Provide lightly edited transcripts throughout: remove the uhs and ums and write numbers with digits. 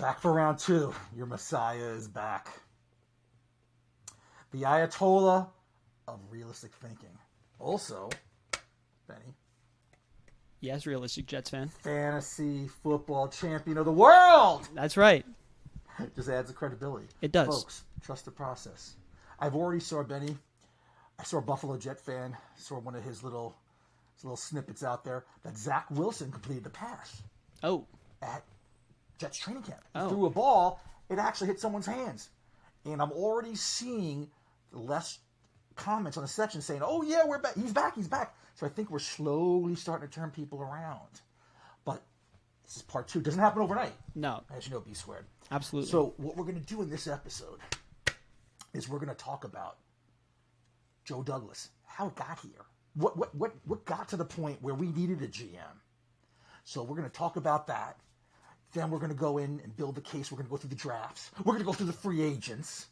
Back for round two. Your Messiah is back. The Ayatollah of realistic thinking. Also, Benny. Yes, realistic Jets fan. Fantasy football champion of the world. That's right. Just adds the credibility. It does. Folks, trust the process. I've already saw Benny. I saw a Buffalo Jet fan. Saw one of his little snippets out there that Zach Wilson completed the pass. Oh. At Jets training camp. He Oh. threw a ball. It actually hit someone's hands. And I'm already seeing less comments on the section saying, oh, yeah, we're back. He's back. He's back. So I think we're slowly starting to turn people around. But this is part two. It doesn't happen overnight. No. As you know, B squared. Absolutely. So what we're going to do in this episode is we're going to talk about Joe Douglas, how it got here. What got to the point where we needed a GM. So we're going to talk about that. Then we're going to go in and build the case. We're going to go through the drafts. We're going to go through the free agents.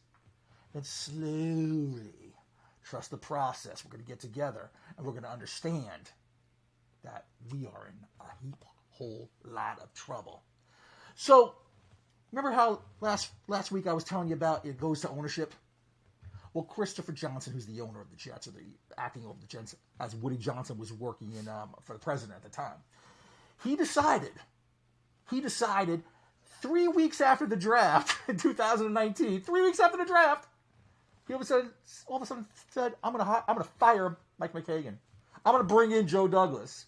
Then slowly, trust the process. We're going to get together and we're going to understand that we are in a whole lot of trouble. So, remember how last week I was telling you about it goes to ownership? Well, Christopher Johnson, who's the owner of the Jets, or the acting over the Jets, as Woody Johnson was working in for the president at the time, he decided 3 weeks after the draft in 2019, 3 weeks after the draft, he all of a sudden said, I'm gonna fire Mike McKagan. I'm gonna bring in Joe Douglas.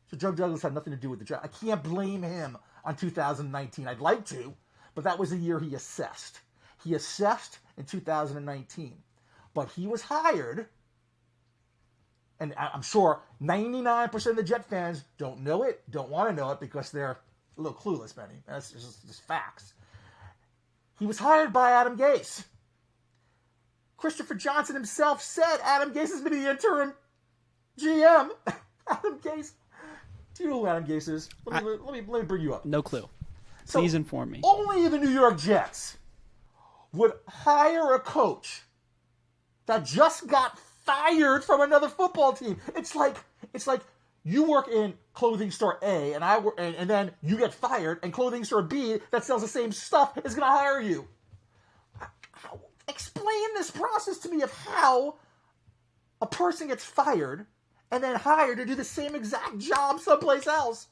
So Joe Douglas had nothing to do with the draft. I can't blame him on 2019. I'd like to, but that was the year he assessed. He assessed in 2019. But he was hired, and I'm sure 99% of the Jet fans don't know it, don't want to know it, because they're a little clueless, Benny. That's just facts. He was hired by Adam Gase. Christopher Johnson himself said Adam Gase is going to be the interim GM. Adam Gase. Do you know who Adam Gase is? Let me bring you up. No clue. So, please inform me. Only the New York Jets would hire a coach that just got fired from another football team. It's like you work in clothing store A and I work, and then you get fired, and clothing store B that sells the same stuff is going to hire you. Explain this process to me of how a person gets fired and then hired to do the same exact job someplace else.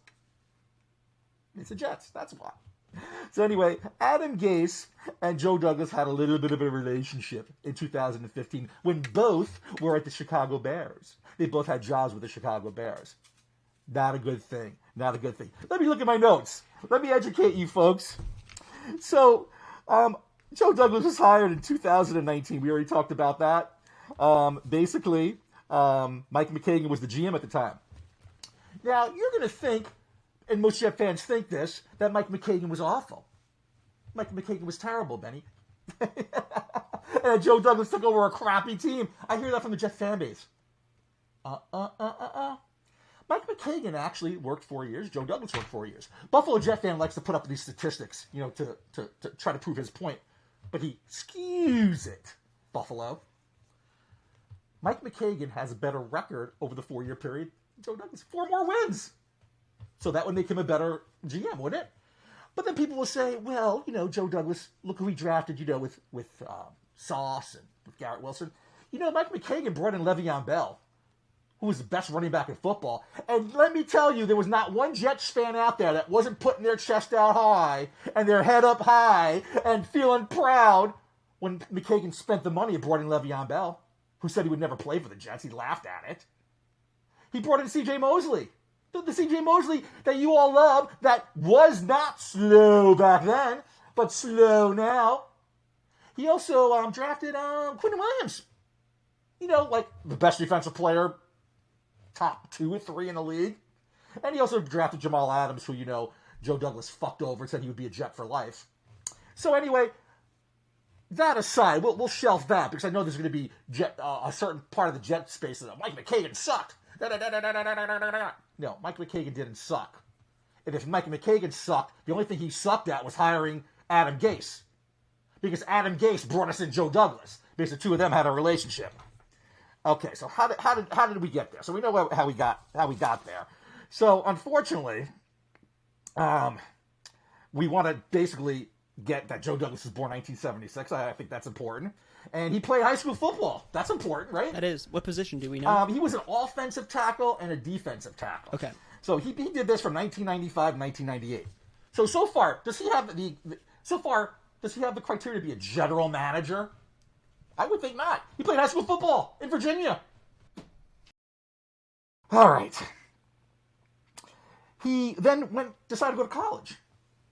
It's the Jets. That's why. So anyway, Adam Gase and Joe Douglas had a little bit of a relationship in 2015 when both were at the Chicago Bears. They both had jobs with the Chicago Bears. Not a good thing. Not a good thing. Let me look at my notes. Let me educate you folks. So, Joe Douglas was hired in 2019. We already talked about that. Basically, Mike McKagan was the GM at the time. Now, you're going to think, and most Jet fans think this, that Mike McKagan was awful. Mike McKagan was terrible, Benny. And Joe Douglas took over a crappy team. I hear that from the Jet fan base. Mike McKagan actually worked 4 years. Joe Douglas worked 4 years. Buffalo Jet fan likes to put up these statistics, to try to prove his point. But he skews it, Buffalo. Mike McKagan has a better record over the 4-year period than Joe Douglas. 4 more wins. So that would make him a better GM, wouldn't it? But then people will say, well, Joe Douglas, look who he drafted, with Sauce and with Garrett Wilson. Mike McKagan brought in Le'Veon Bell, who was the best running back in football. And let me tell you, there was not one Jets fan out there that wasn't putting their chest out high and their head up high and feeling proud when McKagan spent the money and brought in Le'Veon Bell, who said he would never play for the Jets. He laughed at it. He brought in C.J. Mosley. The C.J. Mosley that you all love, that was not slow back then, but slow now. He also drafted Quinn Williams. Like the best defensive player, top 2 or 3 in the league. And he also drafted Jamal Adams, who, Joe Douglas fucked over and said he would be a Jet for life. So anyway, that aside, we'll shelf that, because I know there's going to be a certain part of the Jet space that Mike McKagan sucked. No, Mike McKagan didn't suck. And if Mike McKagan sucked, the only thing he sucked at was hiring Adam Gase. Because Adam Gase brought us in Joe Douglas. Because the two of them had a relationship. Okay, so how did we get there? So we know how we got there. So unfortunately, we want to basically get that Joe Douglas was born 1976. I think that's important. And he played high school football. That's important, right? That is. What position do we know? He was an offensive tackle and a defensive tackle. Okay. So he did this from 1995 to 1998. So far, does he have the criteria to be a general manager? I would think not. He played high school football in Virginia. All right. He then decided to go to college.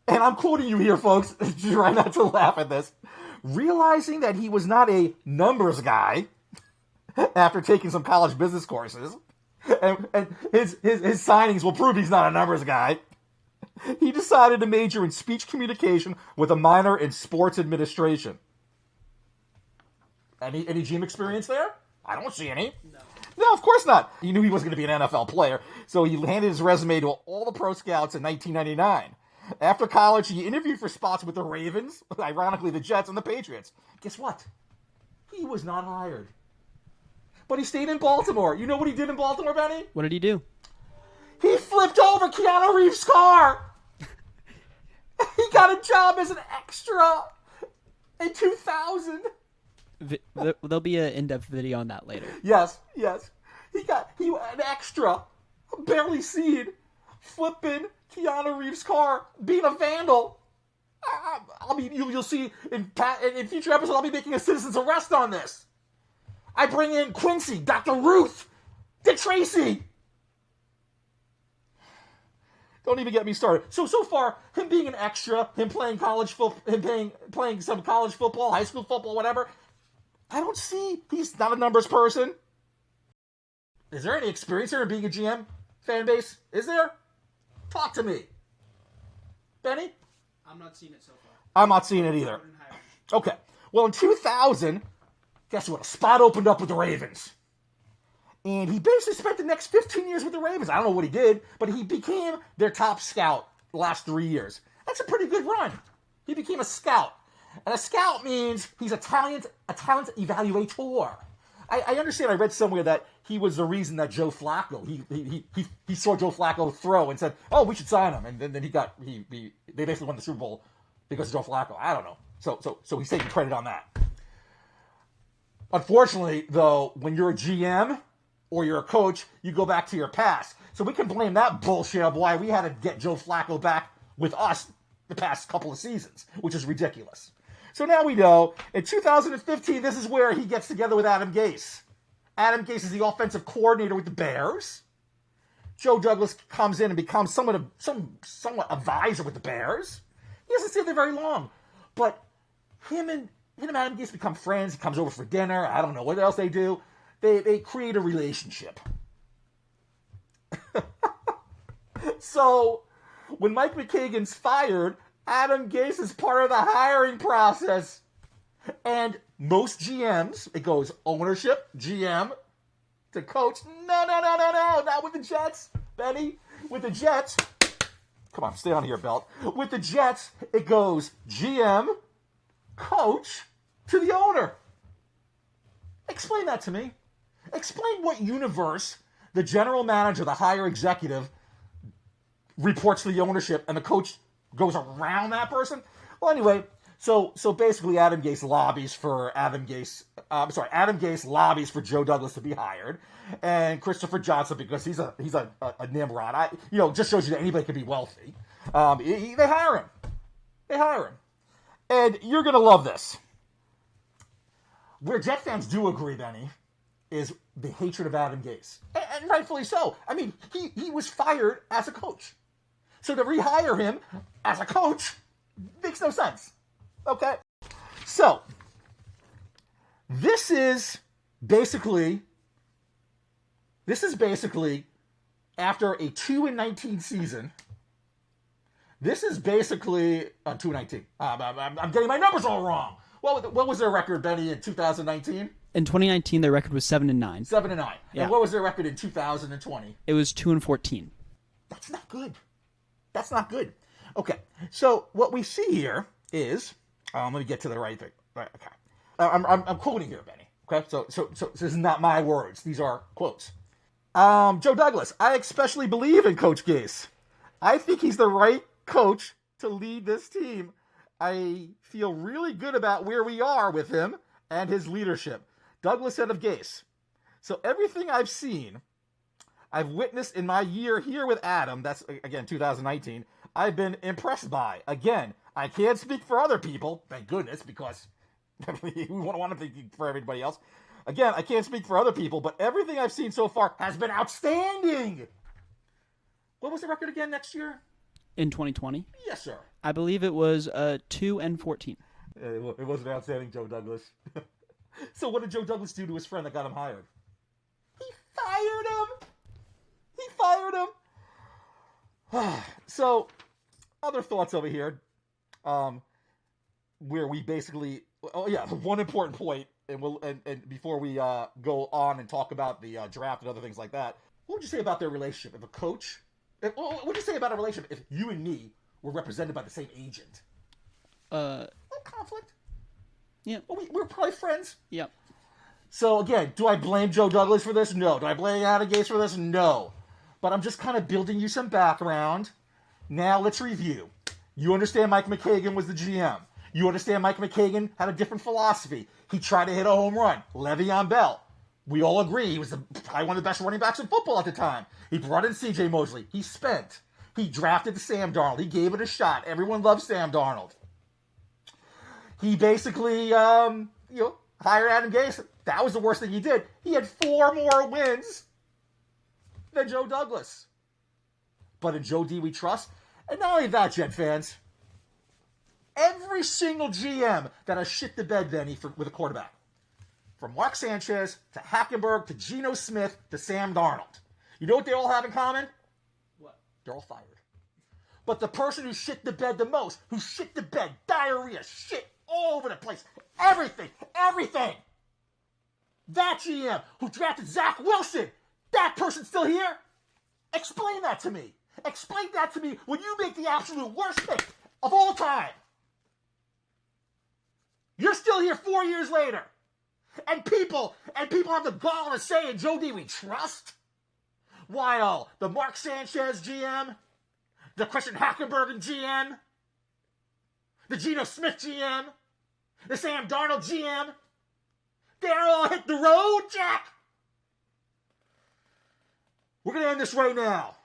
And I'm quoting you here, folks. Try not to laugh at this. Realizing that he was not a numbers guy after taking some college business courses, and his signings will prove he's not a numbers guy, he decided to major in speech communication with a minor in sports administration. Any GM experience there? I don't see any. No, of course not. He knew he wasn't going to be an NFL player, so he handed his resume to all the pro scouts in 1999. After college, he interviewed for spots with the Ravens, ironically the Jets, and the Patriots. Guess what? He was not hired. But he stayed in Baltimore. You know what he did in Baltimore, Benny? What did he do? He flipped over Keanu Reeves' car. He got a job as an extra in 2000. There'll be an in-depth video on that later. Yes. He an extra, barely seen, flipping Keanu Reeves' car, being a vandal. You'll see in future episodes, I'll be making a citizen's arrest on this. I bring in Quincy, Dr. Ruth, Dick Tracy. Don't even get me started. So far, him being an extra, him playing college football, him playing some college football, high school football, whatever, I don't see. He's not a numbers person. Is there any experience there in being a GM fan base? Is there? Talk to me. Benny? I'm not seeing it so far. I'm not seeing it either. Okay. Well, in 2000, guess what? A spot opened up with the Ravens. And he basically spent the next 15 years with the Ravens. I don't know what he did, but he became their top scout the last 3 years. That's a pretty good run. He became a scout. And a scout means he's a talent evaluator. I understand. I read somewhere that he was the reason that Joe Flacco, he saw Joe Flacco throw and said, "Oh, we should sign him." And then they basically won the Super Bowl because of Joe Flacco. I don't know. So he's taking credit on that. Unfortunately, though, when you're a GM or you're a coach, you go back to your past. So we can blame that bullshit of why we had to get Joe Flacco back with us the past couple of seasons, which is ridiculous. So now we know, in 2015, this is where he gets together with Adam Gase. Adam Gase is the offensive coordinator with the Bears. Joe Douglas comes in and becomes somewhat advisor with the Bears. He doesn't stay there very long. But him and Adam Gase become friends. He comes over for dinner. I don't know what else they do. They create a relationship. So, when Mike McKagan's fired, Adam Gase is part of the hiring process. And most GMs, it goes ownership, GM, to coach. No, not with the Jets, Benny. With the Jets, come on, stay on here, Belt. With the Jets, it goes GM, coach, to the owner. Explain that to me. Explain what universe the general manager, the higher executive, reports to the ownership and the coach goes around that person. Well, anyway, so basically Adam Gase lobbies for Joe Douglas to be hired, and Christopher Johnson, because he's a Nimrod. Just shows you that anybody can be wealthy. They hire him, and you're gonna love this. Where Jet fans do agree, Benny, is the hatred of Adam Gase, and rightfully so. I mean, he was fired as a coach. So to rehire him as a coach makes no sense. Okay? So, this is basically after a 2-19 season. This is basically 2-19. I'm getting my numbers all wrong. What was their record, Benny, in 2019? In 2019, their record was 7-9. 7-9. Yeah. And what was their record in 2020? It was 2-14. That's not good. That's not good. Okay, so what we see here is, let me get to the right thing. Right, okay, I'm quoting here, Benny. Okay, so this is not my words; these are quotes. Joe Douglas, I especially believe in Coach Gase. I think he's the right coach to lead this team. I feel really good about where we are with him and his leadership. Douglas said of Gase, so everything I've seen, I've witnessed in my year here with Adam, that's, again, 2019, I've been impressed by. Again, I can't speak for other people, thank goodness, because we want to speak for everybody else. Again, I can't speak for other people, but everything I've seen so far has been outstanding. What was the record again next year? In 2020? Yes, sir. I believe it was 2-14. It wasn't outstanding, Joe Douglas. So what did Joe Douglas do to his friend that got him hired? He fired him! He fired him! So, other thoughts over here, where we basically... Oh, yeah, one important point, and before we go on and talk about the draft and other things like that, what would you say about their relationship? If a coach... What would you say about a relationship if you and me were represented by the same agent? No conflict. Yeah. Well, we're probably friends. Yep. So, again, do I blame Joe Douglas for this? No. Do I blame Adam Gase for this? No. But I'm just kind of building you some background. Now let's review. You understand Mike McKagan was the GM. You understand Mike McKagan had a different philosophy. He tried to hit a home run. Le'Veon Bell. We all agree he was probably one of the best running backs in football at the time. He brought in C.J. Mosley. He spent. He drafted Sam Darnold. He gave it a shot. Everyone loves Sam Darnold. He basically, hired Adam Gase. That was the worst thing he did. He had 4 more wins than Joe Douglas. But in Joe D we trust. And not only that, Jet fans, every single GM that has shit the bed, Benny, with a quarterback. From Mark Sanchez to Hackenberg to Geno Smith to Sam Darnold. You know what they all have in common? What? They're all fired. But the person who shit the bed the most, who shit the bed, diarrhea, shit all over the place, everything, that GM who drafted Zach Wilson, that person's still here? Explain that to me. Explain that to me when you make the absolute worst pick of all time. You're still here 4 years later. And people have the gall to say in Joe D we trust? While the Mark Sanchez GM, the Christian Hackenberg GM, the Geno Smith GM, the Sam Darnold GM, they're all hit the road, Jack. We're going to end this right now.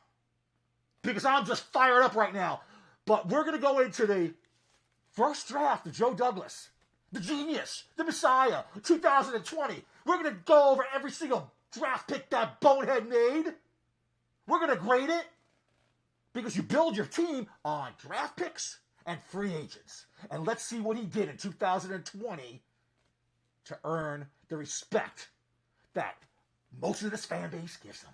Because I'm just fired up right now. But we're going to go into the first draft of Joe Douglas. The genius, the Messiah, 2020. We're going to go over every single draft pick that bonehead made. We're going to grade it because you build your team on draft picks and free agents. And let's see what he did in 2020 to earn the respect that most of this fan base gives him.